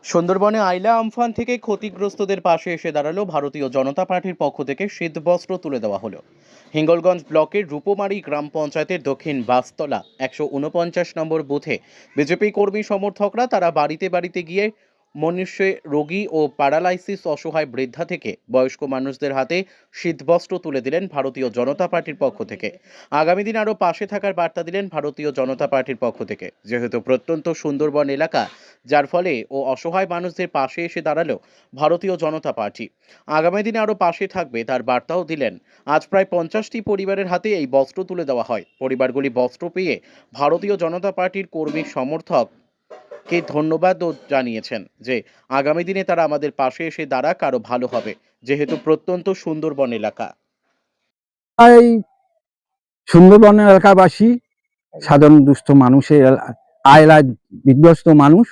সুন্দরবনে আইলা আমফান থেকে ক্ষতিগ্রস্তদের পাশে এসে দাঁড়ালো ভারতীয় জনতা পার্টির পক্ষ থেকে শীতবস্ত্র তুলে দেওয়া হলো। হিঙ্গলগঞ্জ ব্লকের রূপমারি গ্রাম পঞ্চায়েতের দক্ষিণ বাসতলা 149 নম্বর বুথে বিজেপি কর্মী সমর্থকরা তারা বাড়িতে বাড়িতে গিয়ে মনুষ্যে রোগী ও প্যারালাইসিস অসহায় বৃদ্ধা থেকে বয়স্ক মানুষদের হাতে শীতবস্ত্র তুলে দিলেন ভারতীয় জনতা পার্টির পক্ষ থেকে। আগামী দিন আরও পাশে থাকার বার্তা দিলেন ভারতীয় জনতা পার্টির পক্ষ থেকে। যেহেতু প্রত্যন্ত সুন্দরবন এলাকা, যার ফলে ও অসহায় মানুষদের পাশে এসে দাঁড়ালো ভারতীয় জনতা পার্টি। আগামী দিনে আরও পাশে থাকবে তার বার্তাও দিলেন। আজ প্রায় 50টি পরিবারের হাতে এই বস্ত্র তুলে দেওয়া হয়। পরিবারগুলি বস্ত্র পেয়ে ভারতীয় জনতা পার্টির কর্মী সমর্থককে ধন্যবাদও জানিয়েছেন যে আগামী দিনে তারা আমাদের পাশে এসে দাঁড়াক, আরও ভালো হবে, যেহেতু প্রত্যন্ত সুন্দরবন এলাকা। এই সুন্দরবন এলাকাবাসী সাধারণ দুস্থ মানুষের আয়লায় বিধ্বস্ত মানুষ,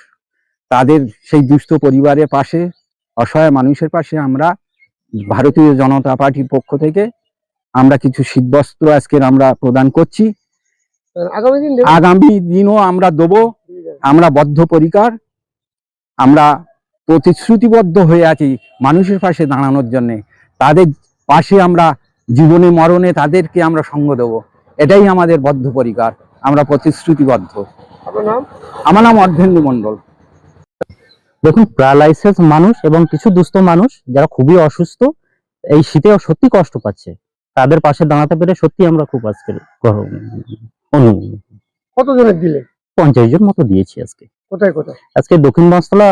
তাদের সেই দুস্থ পরিবারের পাশে, অসহায় মানুষের পাশে আমরা ভারতীয় জনতা পার্টির পক্ষ থেকে আমরা কিছু শীতবস্ত্র আজকের আমরা প্রদান করছি। আগামী দিনও আমরা দেবো। আমরা বদ্ধপরিকর, আমরা প্রতিশ্রুতিবদ্ধ হয়ে আছি মানুষের পাশে দাঁড়ানোর জন্যে। তাদের পাশে আমরা জীবনে মরণে তাদেরকে আমরা সঙ্গ দেবো, এটাই আমাদের বদ্ধপরিকর, আমরা প্রতিশ্রুতিবদ্ধ। আমার নাম অর্ধেন্দু মণ্ডল। দেখুন, প্যারালাইসিস মানুষ এবং কিছু দুস্থ মানুষ যারা খুবই অসুস্থ, এই শীতে সত্যি কষ্ট পাচ্ছে, তাদের পাশে দাঁড়াতে পেরে সত্যি আমরা খুব আজকের কতজনের দিলে? 50 জন মতো দিয়েছি আজকে। কোথায় কোথায়? আজকে দক্ষিণ বাসতলা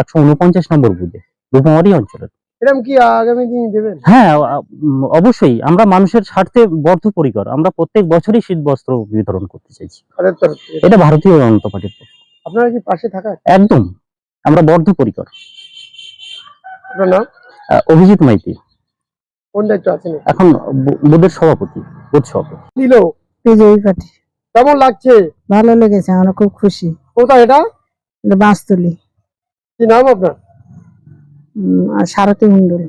149 নম্বর বুথে, রূপমারি অঞ্চলে। এরকম কি আগামী দিন দেবেন? হ্যাঁ, অবশ্যই। আমরা মানুষের স্বার্থে বদ্ধপরিকর, আমরা প্রত্যেক বছরই শীত বস্ত্র বিতরণ করতে চাইছি। এটা ভারতীয় জনতা পার্টির। আপনারা কি পাশে থাকার? একদম, আমরা বদ্ধপরিকর। আপনার নাম? অভিজিৎ মাইতি। কোন দায়িত্ব আছেন এখন? বুথের সভাপতি, বুথ সভাপতি। দিল বিজয়ী পার্টি। কেমন লাগছে? ভালো লেগেছে, আমরা খুব খুশি। কোথায় এটা? বাঁশতলি। কি নাম আপনার? সারথী মন্ডল।